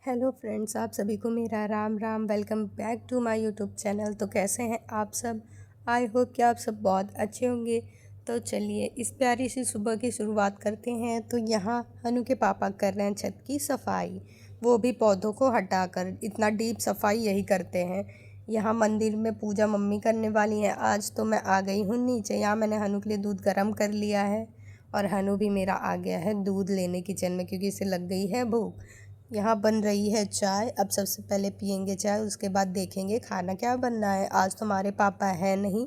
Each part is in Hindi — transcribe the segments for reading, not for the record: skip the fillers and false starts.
हेलो फ्रेंड्स, आप सभी को मेरा Ram Ram. Welcome back to my YouTube channel. तो कैसे हैं आप सब? आई होप कि आप सब बहुत अच्छे होंगे। तो चलिए इस प्यारी सी सुबह की शुरुआत करते हैं। तो यहाँ हनु के पापा कर रहे हैं छत की सफाई, वो भी पौधों को हटाकर। इतना डीप सफाई यही करते हैं। यहाँ मंदिर में पूजा मम्मी करने वाली हैं आज। तो मैं आ गई हूँ नीचे। यहाँ मैंने हनु के लिए दूध गर्म कर लिया है और हनु भी मेरा आ गया है दूध लेने किचन में, क्योंकि इसे लग गई है भूख। यहाँ बन रही है चाय। अब सबसे पहले पियेंगे चाय, उसके बाद देखेंगे खाना क्या बनना है। आज तो हमारे पापा है नहीं,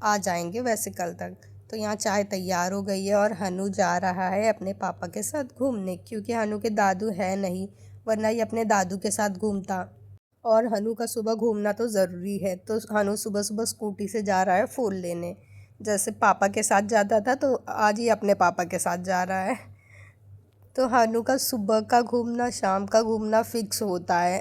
आ जाएंगे वैसे कल तक। तो यहाँ चाय तैयार हो गई है और हनु जा रहा है अपने पापा के साथ घूमने, क्योंकि हनु के दादू है नहीं, वरना ये अपने दादू के साथ घूमता। और हनु का सुबह घूमना तो ज़रूरी है। तो हनु सुबह सुबह स्कूटी से जा रहा है फूल लेने। जैसे पापा के साथ जाता था, तो आज ही अपने पापा के साथ जा रहा है। तो हनु का सुबह का घूमना शाम का घूमना फिक्स होता है।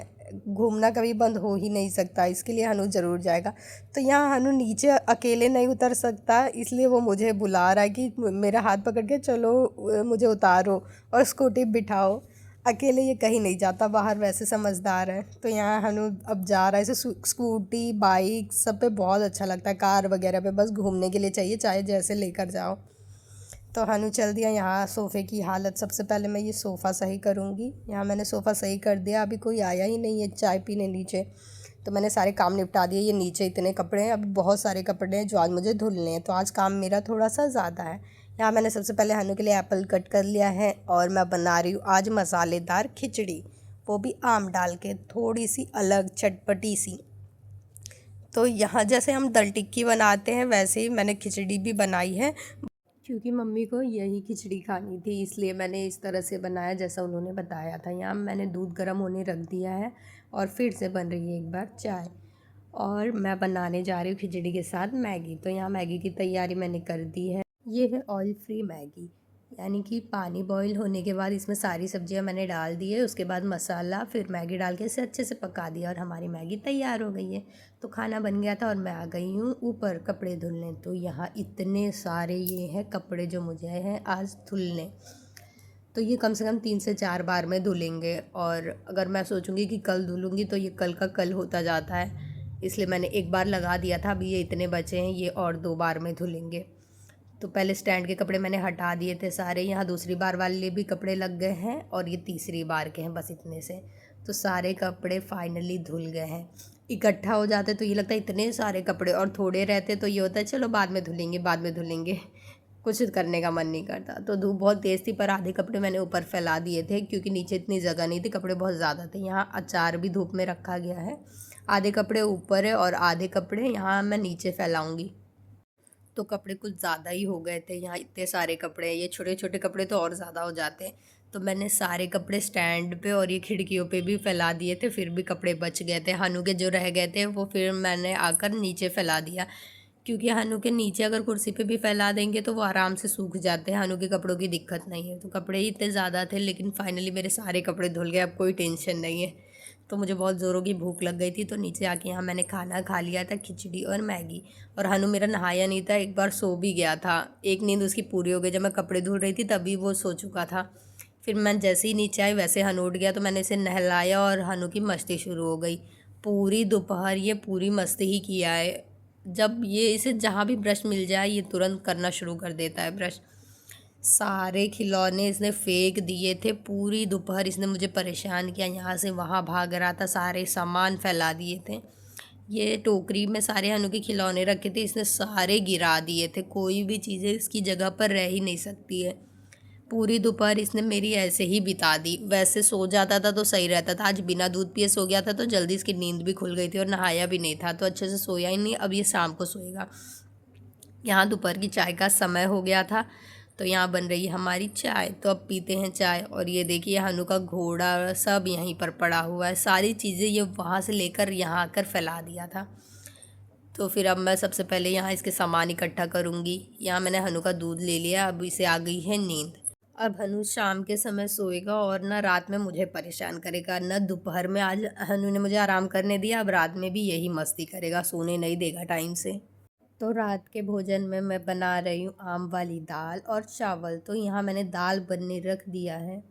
घूमना कभी बंद हो ही नहीं सकता, इसके लिए हनु ज़रूर जाएगा। तो यहाँ हनु नीचे अकेले नहीं उतर सकता, इसलिए वो मुझे बुला रहा है कि मेरा हाथ पकड़ के चलो, मुझे उतारो और स्कूटी बिठाओ। अकेले ये कहीं नहीं जाता बाहर, वैसे समझदार है। तो यहाँ हनु अब जा रहा है। इसे स्कूटी बाइक सब पे बहुत अच्छा लगता है, कार वगैरह पे बस घूमने के लिए चाहिए, चाहे जैसे लेकर जाओ। तो हनु चल दिया। यहाँ सोफ़े की हालत, सबसे पहले मैं ये सोफ़ा सही करूँगी। यहाँ मैंने सोफ़ा सही कर दिया। अभी कोई आया ही नहीं है चाय पीने नीचे, तो मैंने सारे काम निपटा दिए। ये नीचे इतने कपड़े हैं, अभी बहुत सारे कपड़े हैं जो आज मुझे धुलने हैं, तो आज काम मेरा थोड़ा सा ज़्यादा है। यहाँ मैंने सबसे पहले हनु के लिए एप्पल कट कर लिया है और मैं बना रही हूँ आज मसालेदार खिचड़ी, वो भी आम डाल के, थोड़ी सी अलग चटपटी सी। तो यहाँ जैसे हम दल टिक्की बनाते हैं वैसे ही मैंने खिचड़ी भी बनाई है, क्योंकि मम्मी को यही खिचड़ी खानी थी, इसलिए मैंने इस तरह से बनाया जैसा उन्होंने बताया था। यहाँ मैंने दूध गर्म होने रख दिया है और फिर से बन रही है एक बार चाय। और मैं बनाने जा रही हूँ खिचड़ी के साथ मैगी। तो यहाँ मैगी की तैयारी मैंने कर दी है। ये है ऑयल फ्री मैगी, यानी कि पानी बॉईल होने के बाद इसमें सारी सब्जियां मैंने डाल दी है, उसके बाद मसाला, फिर मैगी डाल के इसे अच्छे से पका दिया और हमारी मैगी तैयार हो गई है। तो खाना बन गया था और मैं आ गई हूँ ऊपर कपड़े धुलने। तो यहाँ इतने सारे ये हैं कपड़े जो मुझे हैं आज धुलने। तो ये कम से कम 3 से 4 बार में धुलेंगे, और अगर मैं सोचूंगी कि कल धुलूँगी तो ये कल का कल होता जाता है, इसलिए मैंने एक बार लगा दिया था। अभी ये इतने बचे हैं, ये और 2 बार में धुलेंगे। तो पहले स्टैंड के कपड़े मैंने हटा दिए थे सारे। यहाँ दूसरी बार वाले भी कपड़े लग गए हैं और ये तीसरी बार के हैं, बस इतने से। तो सारे कपड़े फाइनली धुल गए हैं। इकट्ठा हो जाते तो ये लगता है इतने सारे कपड़े, और थोड़े रहते तो ये होता है चलो बाद में धुलेंगे बाद में धुलेंगे, कुछ करने का मन नहीं करता। तो धूप बहुत तेज़ थी, पर आधे कपड़े मैंने ऊपर फैला दिए थे क्योंकि नीचे इतनी जगह नहीं थी, कपड़े बहुत ज़्यादा थे। यहाँ अचार भी धूप में रखा गया है। आधे कपड़े ऊपर है और आधे कपड़े यहाँ मैं नीचे फैलाऊँगी। तो कपड़े कुछ ज़्यादा ही हो गए थे, यहाँ इतने सारे कपड़े हैं। ये छोटे छोटे कपड़े तो और ज़्यादा हो जाते हैं। तो मैंने सारे कपड़े स्टैंड पे और ये खिड़कियों पे भी फैला दिए थे, फिर भी कपड़े बच गए थे। हनु के जो रह गए थे वो फिर मैंने आकर नीचे फैला दिया, क्योंकि हनु के नीचे अगर कुर्सी पे भी फैला देंगे तो वो आराम से सूख जाते हैं। हनु के कपड़ों की दिक्कत नहीं है। तो कपड़े ही इतने ज़्यादा थे, लेकिन फाइनली मेरे सारे कपड़े धुल गए, अब कोई टेंशन नहीं है। तो मुझे बहुत ज़ोरों की भूख लग गई थी, तो नीचे आके यहाँ मैंने खाना खा लिया था, खिचड़ी और मैगी। और हनु मेरा नहाया नहीं था, एक बार सो भी गया था। एक नींद उसकी पूरी हो गई, जब मैं कपड़े धुल रही थी तभी वो सो चुका था। फिर मैं जैसे ही नीचे आई वैसे हनु उठ गया, तो मैंने इसे नहलाया और हनु की मस्ती शुरू हो गई। पूरी दोपहर ये पूरी मस्ती ही किया है। जब ये इसे जहाँ भी ब्रश मिल जाए ये तुरंत करना शुरू कर देता है ब्रश। सारे खिलौने इसने फेंक दिए थे, पूरी दोपहर इसने मुझे परेशान किया, यहाँ से वहाँ भाग रहा था, सारे सामान फैला दिए थे। ये टोकरी में सारे हनु के खिलौने रखे थे, इसने सारे गिरा दिए थे। कोई भी चीज़ें इसकी जगह पर रह ही नहीं सकती है। पूरी दोपहर इसने मेरी ऐसे ही बिता दी। वैसे सो जाता था तो सही रहता था, आज बिना दूध पिए सो गया था, तो जल्दी इसकी नींद भी खुल गई थी और नहाया भी नहीं था, तो अच्छे से सोया ही नहीं। अब ये शाम को सोएगा। यहाँ दोपहर की चाय का समय हो गया था, तो यहाँ बन रही है हमारी चाय। तो अब पीते हैं चाय। और ये देखिए हनु का घोड़ा सब यहीं पर पड़ा हुआ है, सारी चीज़ें ये वहाँ से लेकर यहाँ आकर फैला दिया था। तो फिर अब मैं सबसे पहले यहाँ इसके सामान इकट्ठा करूँगी। यहाँ मैंने हनु का दूध ले लिया, अब इसे आ गई है नींद। अब हनु शाम के समय सोएगा और ना रात में मुझे परेशान करेगा, ना दोपहर में। आज हनु ने मुझे आराम करने दिया, अब रात में भी यही मस्ती करेगा, सोने नहीं देगा टाइम से। तो रात के भोजन में मैं बना रही हूँ आम वाली दाल और चावल। तो यहाँ मैंने दाल बनने रख दिया है।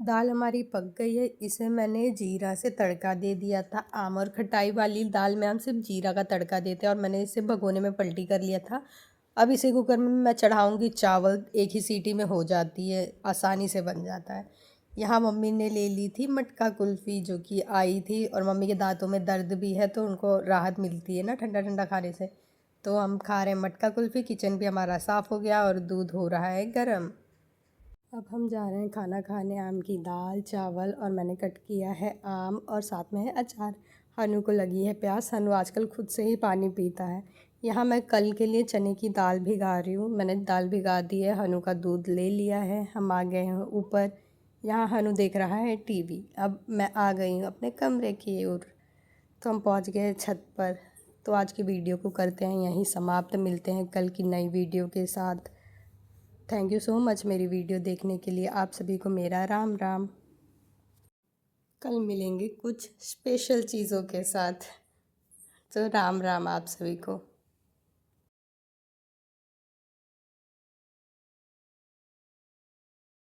दाल हमारी पक गई है। इसे मैंने जीरा से तड़का दे दिया था। आम और खटाई वाली दाल में हम सिर्फ जीरा का तड़का देते हैं और मैंने इसे भगोने में पलटी कर लिया था। अब इसे कुकर में मैं चढ़ाऊँगी। चावल एक ही सीटी में हो जाती है, आसानी से बन जाता है। यहाँ मम्मी ने ले ली थी मटका कुल्फ़ी, जो कि आई थी, और मम्मी के दांतों में दर्द भी है तो उनको राहत मिलती है ना ठंडा ठंडा खाने से। तो हम खा रहे हैं मटका कुल्फ़ी। किचन भी हमारा साफ़ हो गया और दूध हो रहा है गर्म। अब हम जा रहे हैं खाना खाने। आम की दाल चावल, और मैंने कट किया है आम, और साथ में है अचार। हनु को लगी है प्यास। हनु आजकल खुद से ही पानी पीता है। यहाँ मैं कल के लिए चने की दाल भिगा रही हूँ। मैंने दाल भिगा दी है। हनु का दूध ले लिया है। हम आ गए हैं ऊपर। यहाँ हनु देख रहा है टीवी। अब मैं आ गई हूँ अपने कमरे की ओर। तो हम पहुँच गए हैं छत पर। तो आज की वीडियो को करते हैं यहीं समाप्त। मिलते हैं कल की नई वीडियो के साथ। थैंक यू सो मच मेरी वीडियो देखने के लिए। आप सभी को मेरा राम राम। कल मिलेंगे कुछ स्पेशल चीज़ों के साथ। तो राम राम आप सभी को।